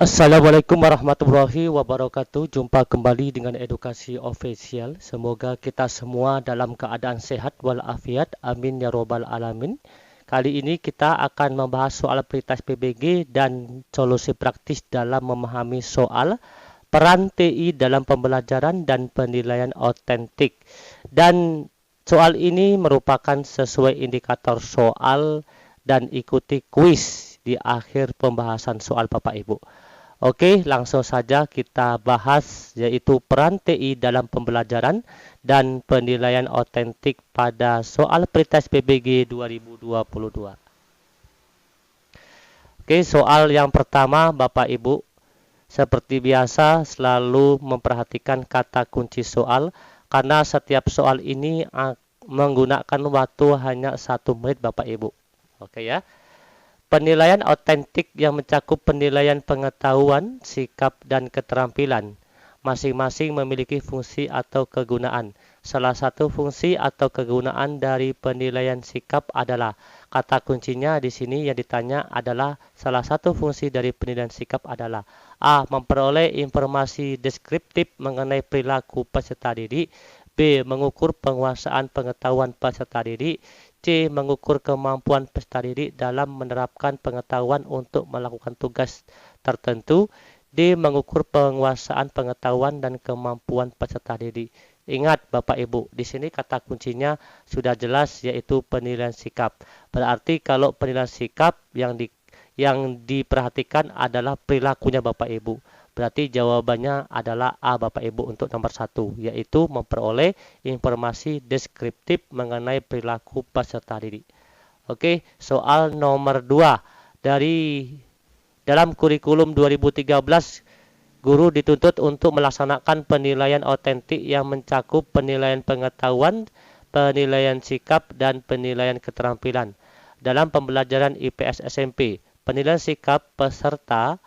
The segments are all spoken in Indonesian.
Assalamualaikum warahmatullahi wabarakatuh. Jumpa kembali dengan Edukasi Official. Semoga kita semua dalam keadaan sehat walafiat. Amin ya robbal alamin. Kali ini kita akan membahas soal prioritas PBG dan solusi praktis dalam memahami soal peran TI dalam pembelajaran dan penilaian otentik. Dan soal ini merupakan sesuai indikator soal dan ikuti kuis di akhir pembahasan soal Bapak Ibu. Oke, langsung saja kita bahas yaitu peran TI dalam pembelajaran dan penilaian otentik pada soal pretest PBG 2022. Oke, soal yang pertama Bapak Ibu, seperti biasa selalu memperhatikan kata kunci soal karena setiap soal ini menggunakan waktu hanya 1 menit Bapak Ibu. Oke ya. Penilaian otentik yang mencakup penilaian pengetahuan, sikap, dan keterampilan. Masing-masing memiliki fungsi atau kegunaan. Salah satu fungsi atau kegunaan dari penilaian sikap adalah, kata kuncinya di sini yang ditanya adalah salah satu fungsi dari penilaian sikap adalah A. Memperoleh informasi deskriptif mengenai perilaku peserta didik. B. Mengukur penguasaan pengetahuan peserta didik. C. Mengukur kemampuan peserta didik dalam menerapkan pengetahuan untuk melakukan tugas tertentu. D. Mengukur penguasaan pengetahuan dan kemampuan peserta didik. Ingat Bapak Ibu, di sini kata kuncinya sudah jelas yaitu penilaian sikap. Berarti kalau penilaian sikap yang diperhatikan adalah perilakunya Bapak Ibu. Berarti jawabannya adalah A Bapak Ibu untuk nomor 1, yaitu memperoleh informasi deskriptif mengenai perilaku peserta didik. Oke, soal nomor 2. Dalam kurikulum 2013, guru dituntut untuk melaksanakan penilaian otentik yang mencakup penilaian pengetahuan, penilaian sikap, dan penilaian keterampilan. Dalam pembelajaran IPS SMP, penilaian sikap peserta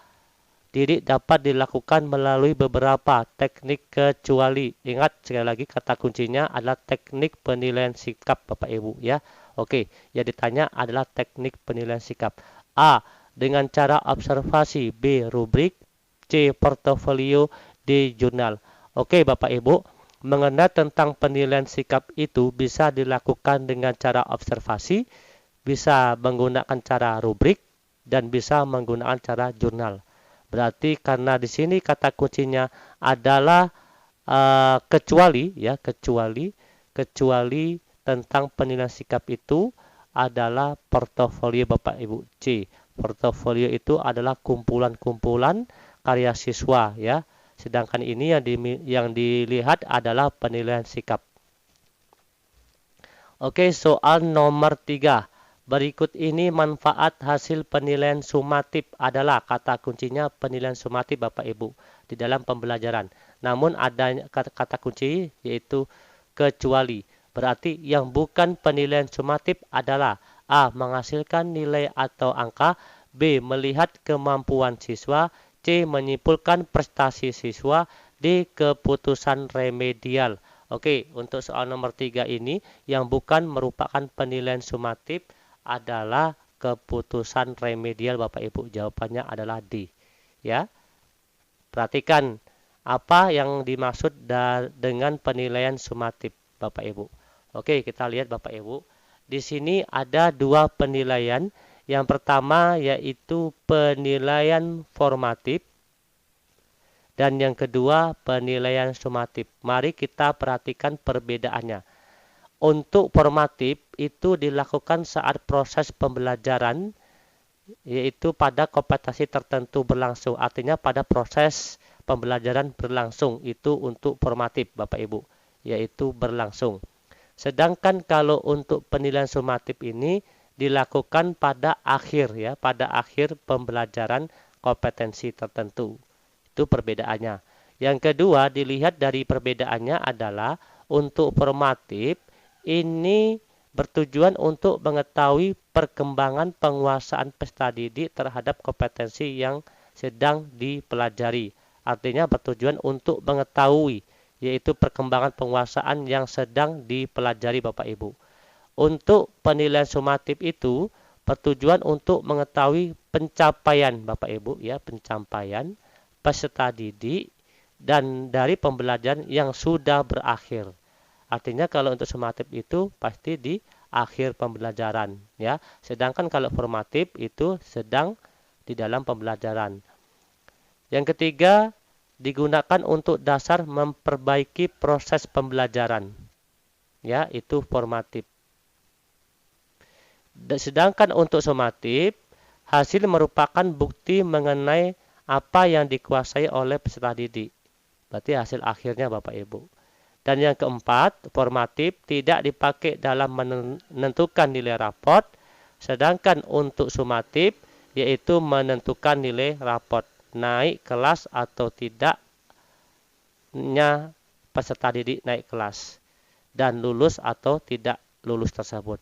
didik dapat dilakukan melalui beberapa teknik kecuali. Ingat sekali lagi kata kuncinya adalah teknik penilaian sikap Bapak Ibu ya. Oke, yang ditanya adalah teknik penilaian sikap. A. Dengan cara observasi. B. Rubrik. C. Portofolio. D. Jurnal. Oke Bapak Ibu, mengenai tentang penilaian sikap itu bisa dilakukan dengan cara observasi, bisa menggunakan cara rubrik, dan bisa menggunakan cara jurnal. Berarti karena di sini kata kuncinya adalah kecuali ya, kecuali tentang penilaian sikap itu adalah portofolio Bapak Ibu. C. Portofolio itu adalah kumpulan-kumpulan karya siswa ya. Sedangkan ini yang dilihat adalah penilaian sikap. Oke, soal nomor 3. Berikut ini manfaat hasil penilaian sumatif adalah, kata kuncinya penilaian sumatif Bapak Ibu di dalam pembelajaran. Namun ada kata kunci yaitu kecuali. Berarti yang bukan penilaian sumatif adalah A. Menghasilkan nilai atau angka. B. Melihat kemampuan siswa. C. Menyimpulkan prestasi siswa. D. Keputusan remedial. Oke, untuk soal nomor 3 ini yang bukan merupakan penilaian sumatif adalah keputusan remedial Bapak Ibu. Jawabannya adalah D. Ya. Perhatikan apa yang dimaksud dengan penilaian sumatif Bapak Ibu. Oke, kita lihat Bapak Ibu. Di sini ada 2 penilaian. Yang pertama yaitu penilaian formatif dan yang kedua penilaian sumatif. Mari kita perhatikan perbedaannya. Untuk formatif itu dilakukan saat proses pembelajaran yaitu pada kompetensi tertentu berlangsung. Artinya pada proses pembelajaran berlangsung itu untuk formatif Bapak Ibu, yaitu berlangsung. Sedangkan kalau untuk penilaian sumatif ini dilakukan pada akhir ya, pada akhir pembelajaran kompetensi tertentu. Itu perbedaannya. Yang kedua dilihat dari perbedaannya adalah untuk formatif ini bertujuan untuk mengetahui perkembangan penguasaan peserta didik terhadap kompetensi yang sedang dipelajari. Artinya bertujuan untuk mengetahui, yaitu perkembangan penguasaan yang sedang dipelajari Bapak Ibu. Untuk penilaian sumatif itu bertujuan untuk mengetahui pencapaian Bapak Ibu ya, pencapaian peserta didik dan dari pembelajaran yang sudah berakhir. Artinya kalau untuk sumatif itu pasti di akhir pembelajaran ya. Sedangkan kalau formatif itu sedang di dalam pembelajaran. Yang ketiga, digunakan untuk dasar memperbaiki proses pembelajaran. Ya, itu formatif. Sedangkan untuk sumatif, hasil merupakan bukti mengenai apa yang dikuasai oleh peserta didik. Berarti hasil akhirnya Bapak Ibu. Dan yang keempat, formatif tidak dipakai dalam menentukan nilai raport. Sedangkan untuk sumatif, yaitu menentukan nilai raport naik kelas atau tidaknya peserta didik naik kelas dan lulus atau tidak lulus tersebut.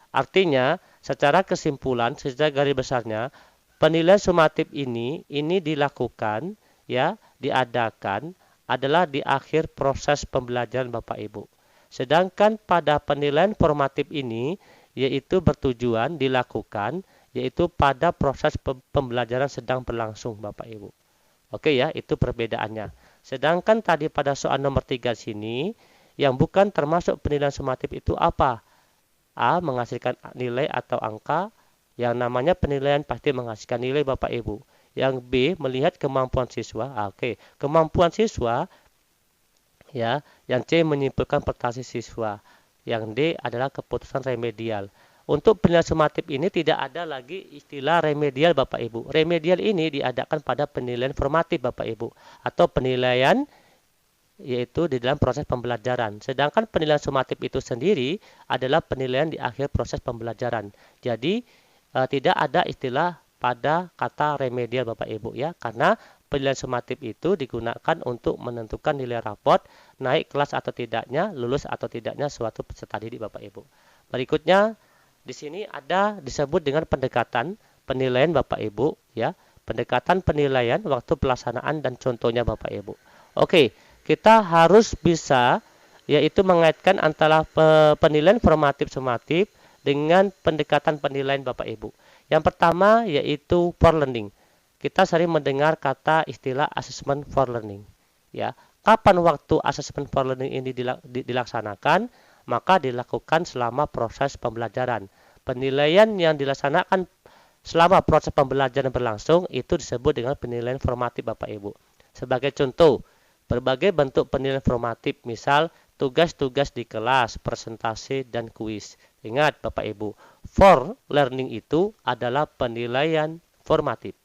Artinya, secara kesimpulan, secara garis besarnya, penilaian sumatif ini dilakukan ya, diadakan adalah di akhir proses pembelajaran Bapak Ibu. Sedangkan pada penilaian formatif ini yaitu bertujuan dilakukan yaitu pada proses pembelajaran sedang berlangsung Bapak Ibu. Oke ya, itu perbedaannya. Sedangkan tadi pada soal nomor 3 sini, yang bukan termasuk penilaian sumatif itu apa? A. Menghasilkan nilai atau angka. Yang namanya penilaian pasti menghasilkan nilai Bapak Ibu. Yang B. Melihat kemampuan siswa. Oke, kemampuan siswa. Ya, yang C. Menyimpulkan prestasi siswa. Yang D adalah keputusan remedial. Untuk penilaian sumatif ini tidak ada lagi istilah remedial Bapak Ibu. Remedial ini diadakan pada penilaian formatif Bapak Ibu. Atau penilaian yaitu di dalam proses pembelajaran. Sedangkan penilaian sumatif itu sendiri adalah penilaian di akhir proses pembelajaran. Jadi tidak ada istilah pada kata remedial Bapak Ibu ya. Karena penilaian sumatif itu digunakan untuk menentukan nilai raport, naik kelas atau tidaknya, lulus atau tidaknya suatu peserta didik Bapak Ibu. Berikutnya di sini ada disebut dengan pendekatan penilaian Bapak Ibu ya. Pendekatan penilaian waktu pelaksanaan dan contohnya Bapak Ibu. Oke, kita harus bisa yaitu mengaitkan antara penilaian formatif sumatif dengan pendekatan penilaian Bapak Ibu. Yang pertama yaitu for learning. Kita sering mendengar kata istilah assessment for learning ya. Kapan waktu assessment for learning ini dilaksanakan? Maka dilakukan selama proses pembelajaran. Penilaian yang dilaksanakan selama proses pembelajaran berlangsung itu disebut dengan penilaian formatif Bapak Ibu. Sebagai contoh, berbagai bentuk penilaian formatif, misal tugas-tugas di kelas, presentasi, dan kuis. Ingat Bapak Ibu, for learning itu adalah penilaian formatif.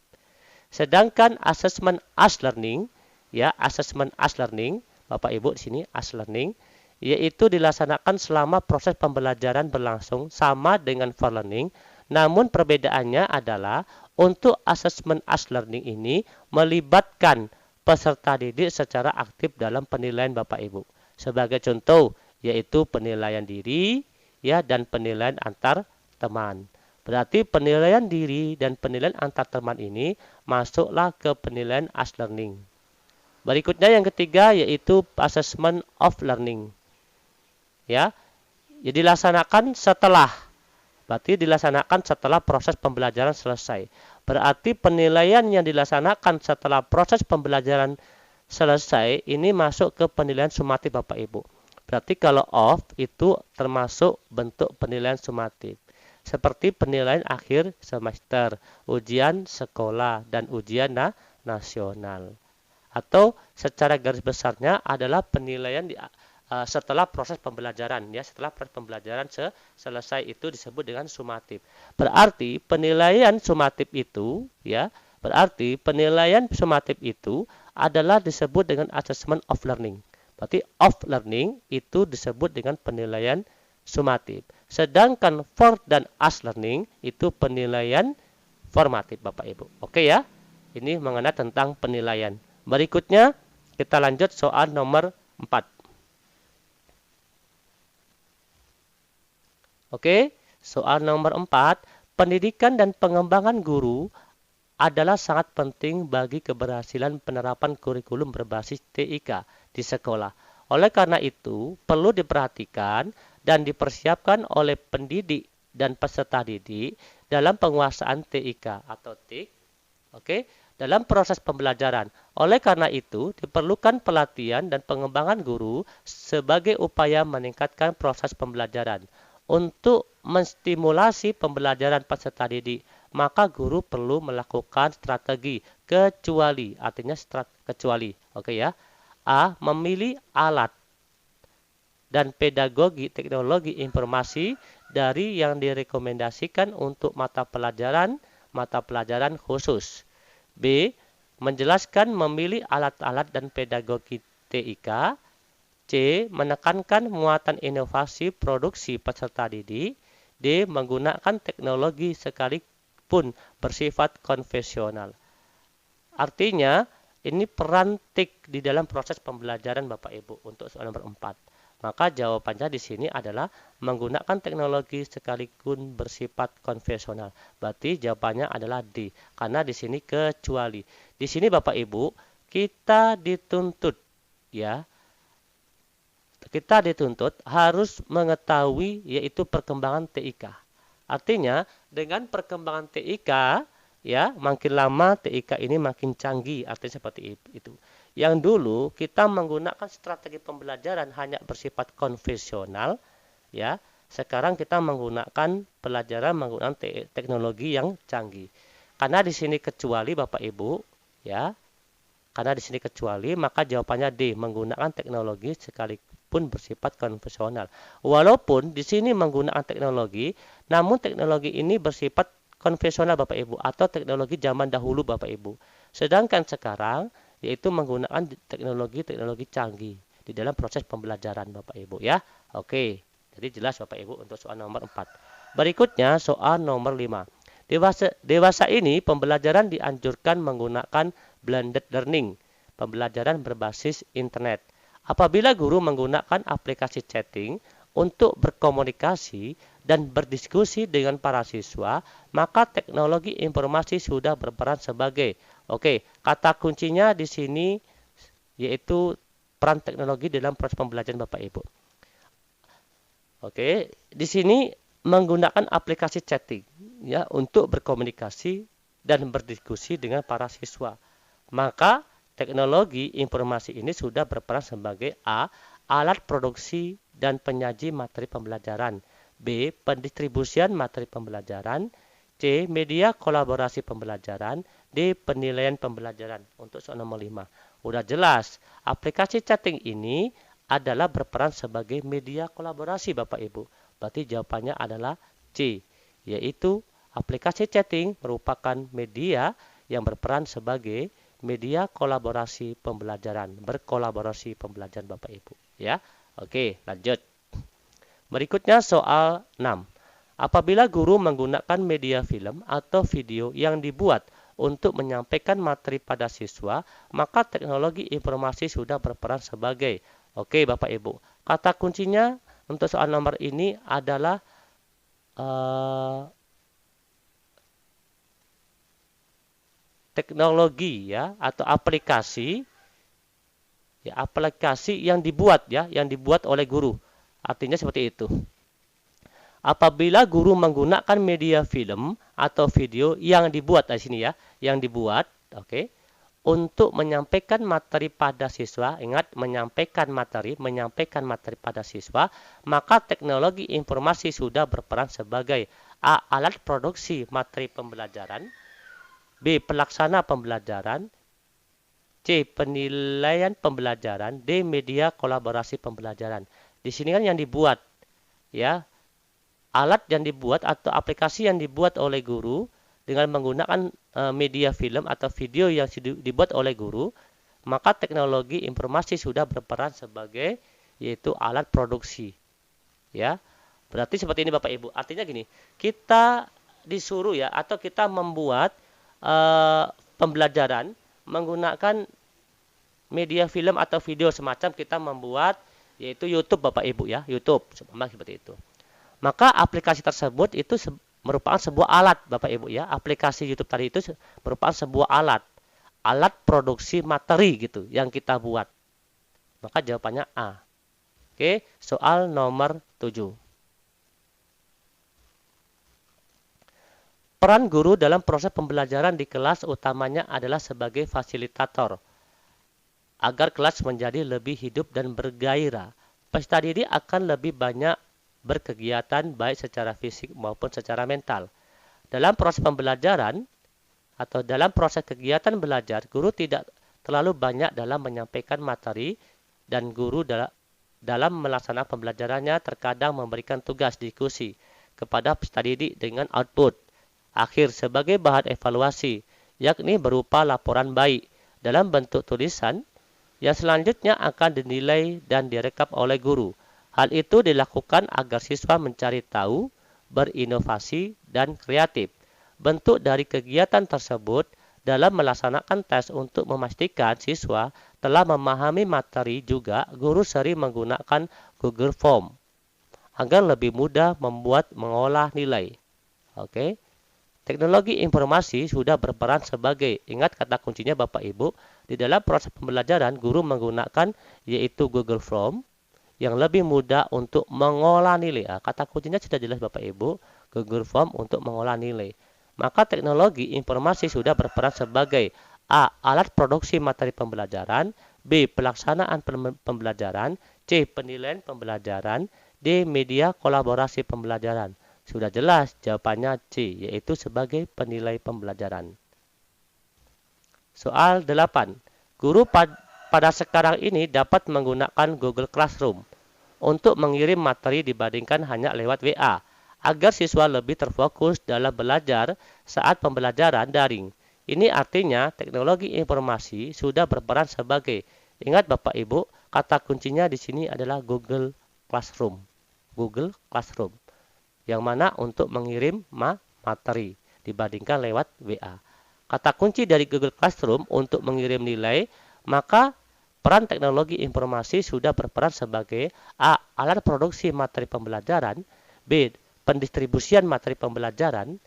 Sedangkan assessment as learning, ya, assessment as learning, Bapak Ibu di sini as learning, yaitu dilaksanakan selama proses pembelajaran berlangsung sama dengan for learning, namun perbedaannya adalah untuk assessment as learning ini melibatkan peserta didik secara aktif dalam penilaian Bapak Ibu. Sebagai contoh, yaitu penilaian diri ya dan penilaian antar teman. Berarti penilaian diri dan penilaian antar teman ini masuklah ke penilaian as learning. Berikutnya yang ketiga yaitu assessment of learning. Ya, dilaksanakan setelah. Berarti dilaksanakan setelah proses pembelajaran selesai. Berarti penilaian yang dilaksanakan setelah proses pembelajaran selesai ini masuk ke penilaian sumatif Bapak Ibu. Berarti kalau off itu termasuk bentuk penilaian sumatif. Seperti penilaian akhir semester, ujian sekolah, dan ujian nasional. Atau secara garis besarnya adalah penilaian setelah proses pembelajaran ya, setelah proses pembelajaran selesai itu disebut dengan sumatif. Berarti penilaian sumatif itu ya, berarti penilaian sumatif itu adalah disebut dengan assessment of learning. Berarti of learning itu disebut dengan penilaian sumatif. Sedangkan for dan as learning itu penilaian formatif Bapak Ibu. Oke ya. Ini mengenai tentang penilaian. Berikutnya kita lanjut soal nomor 4. Oke, soal nomor 4, pendidikan dan pengembangan guru adalah sangat penting bagi keberhasilan penerapan kurikulum berbasis TIK di sekolah. Oleh karena itu, perlu diperhatikan dan dipersiapkan oleh pendidik dan peserta didik dalam penguasaan TIK atau TIK, oke, dalam proses pembelajaran. Oleh karena itu, diperlukan pelatihan dan pengembangan guru sebagai upaya meningkatkan proses pembelajaran. Untuk menstimulasi pembelajaran peserta didik, maka guru perlu melakukan strategi kecuali, artinya kecuali, oke ya. A. Memilih alat dan pedagogi teknologi informasi dari yang direkomendasikan untuk mata pelajaran khusus. B. Menjelaskan memilih alat-alat dan pedagogi TIK. C. Menekankan muatan inovasi produksi peserta didik. D. Menggunakan teknologi sekalipun bersifat konvensional. Artinya, ini peran TIK di dalam proses pembelajaran Bapak Ibu untuk soal nomor 4. Maka jawabannya di sini adalah menggunakan teknologi sekalipun bersifat konvensional. Berarti jawabannya adalah D. Karena di sini kecuali. Di sini Bapak Ibu, kita dituntut ya. Kita dituntut harus mengetahui yaitu perkembangan TIK. Artinya, dengan perkembangan TIK ya, makin lama TIK ini makin canggih, artinya seperti itu. Yang dulu kita menggunakan strategi pembelajaran hanya bersifat konvensional, ya. Sekarang kita menggunakan pelajaran menggunakan teknologi yang canggih. Karena di sini kecuali Bapak Ibu, ya. Karena di sini kecuali, maka jawabannya D, menggunakan teknologi sekalipun bersifat konvensional. Walaupun di sini menggunakan teknologi, namun teknologi ini bersifat konvensional Bapak Ibu atau teknologi zaman dahulu Bapak Ibu. Sedangkan sekarang yaitu menggunakan teknologi canggih di dalam proses pembelajaran Bapak Ibu ya. Oke, jadi jelas Bapak Ibu untuk soal nomor 4. Berikutnya soal nomor 5. Dewasa ini pembelajaran dianjurkan menggunakan blended learning, pembelajaran berbasis internet. Apabila guru menggunakan aplikasi chatting untuk berkomunikasi dan berdiskusi dengan para siswa, maka teknologi informasi sudah berperan sebagai, kata kuncinya di sini yaitu peran teknologi dalam proses pembelajaran Bapak Ibu. Di sini menggunakan aplikasi chatting ya untuk berkomunikasi dan berdiskusi dengan para siswa. Maka teknologi informasi ini sudah berperan sebagai A. Alat produksi dan penyaji materi pembelajaran. B. Pendistribusian materi pembelajaran. C. Media kolaborasi pembelajaran. D. Penilaian pembelajaran. Untuk soal nomor 5. Udah jelas, aplikasi chatting ini adalah berperan sebagai media kolaborasi Bapak Ibu. Berarti jawabannya adalah C. Yaitu aplikasi chatting merupakan media yang berperan sebagai media kolaborasi pembelajaran, berkolaborasi pembelajaran Bapak Ibu ya. Oke, lanjut. Berikutnya soal 6. Apabila guru menggunakan media film atau video yang dibuat untuk menyampaikan materi pada siswa, maka teknologi informasi sudah berperan sebagai. Bapak Ibu. Kata kuncinya untuk soal nomor ini adalah teknologi ya atau aplikasi yang dibuat oleh guru. Artinya seperti itu. Apabila guru menggunakan media film atau video yang dibuat di sini ya, yang dibuat, untuk menyampaikan materi pada siswa, ingat menyampaikan materi pada siswa, maka teknologi informasi sudah berperan sebagai A. Alat produksi materi pembelajaran, B. Pelaksana pembelajaran, C. Penilaian pembelajaran, D. Media kolaborasi pembelajaran. Di sini kan yang dibuat, ya, alat yang dibuat atau aplikasi yang dibuat oleh guru dengan menggunakan media film atau video yang dibuat oleh guru, maka teknologi informasi sudah berperan sebagai yaitu alat produksi. Ya. Berarti seperti ini Bapak Ibu. Artinya gini, kita disuruh ya atau kita membuat pembelajaran menggunakan media film atau video semacam kita membuat yaitu YouTube Bapak Ibu ya, YouTube seperti itu. Maka aplikasi tersebut itu merupakan sebuah alat Bapak Ibu ya. Aplikasi YouTube tadi itu merupakan sebuah alat produksi materi gitu yang kita buat. Maka jawabannya A. Soal nomor 7. Peran guru dalam proses pembelajaran di kelas utamanya adalah sebagai fasilitator agar kelas menjadi lebih hidup dan bergairah. Peserta didik akan lebih banyak berkegiatan baik secara fisik maupun secara mental. Dalam proses pembelajaran atau dalam proses kegiatan belajar, guru tidak terlalu banyak dalam menyampaikan materi dan guru dalam melaksanakan pembelajarannya terkadang memberikan tugas diskusi kepada peserta didik dengan output akhir sebagai bahan evaluasi, yakni berupa laporan baik dalam bentuk tulisan yang selanjutnya akan dinilai dan direkap oleh guru. Hal itu dilakukan agar siswa mencari tahu, berinovasi, dan kreatif. Bentuk dari kegiatan tersebut dalam melaksanakan tes untuk memastikan siswa telah memahami materi juga guru sering menggunakan Google Form agar lebih mudah membuat mengolah nilai. Oke. Teknologi informasi sudah berperan sebagai, ingat kata kuncinya Bapak Ibu, di dalam proses pembelajaran guru menggunakan yaitu Google Form yang lebih mudah untuk mengolah nilai. Kata kuncinya sudah jelas Bapak Ibu, Google Form untuk mengolah nilai. Maka teknologi informasi sudah berperan sebagai A. Alat produksi materi pembelajaran, B. Pelaksanaan pembelajaran, C. Penilaian pembelajaran, D. Media kolaborasi pembelajaran. Sudah jelas jawabannya C, yaitu sebagai penilai pembelajaran. Soal 8. Guru pada sekarang ini dapat menggunakan Google Classroom untuk mengirim materi dibandingkan hanya lewat WA, agar siswa lebih terfokus dalam belajar saat pembelajaran daring. Ini artinya teknologi informasi sudah berperan sebagai, ingat Bapak Ibu, kata kuncinya di sini adalah Google Classroom. Google Classroom. Yang mana untuk mengirim materi dibandingkan lewat WA. Kata kunci dari Google Classroom untuk mengirim nilai, maka peran teknologi informasi sudah berperan sebagai A. Alat produksi materi pembelajaran, B. Pendistribusian materi pembelajaran,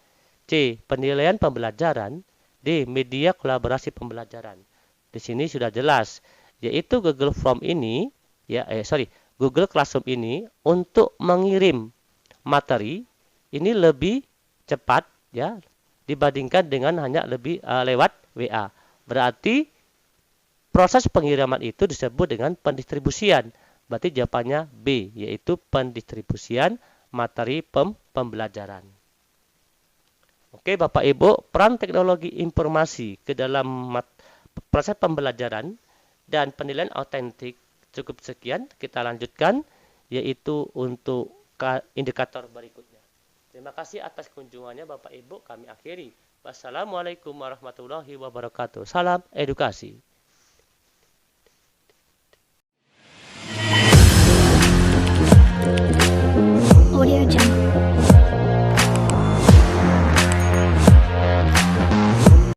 C. Penilaian pembelajaran, D. Media kolaborasi pembelajaran. Di sini sudah jelas, yaitu Google Form ini, Google Classroom ini untuk mengirim materi ini lebih cepat ya dibandingkan dengan hanya lebih lewat WA. Berarti proses pengiriman itu disebut dengan pendistribusian. Berarti jawabannya B, yaitu pendistribusian materi pembelajaran. Oke Bapak Ibu, peran teknologi informasi ke dalam proses pembelajaran dan penilaian autentik cukup sekian. Kita lanjutkan, yaitu untuk indikator berikutnya. Terima kasih atas kunjungannya Bapak Ibu, kami akhiri. Wassalamualaikum warahmatullahi wabarakatuh. Salam edukasi.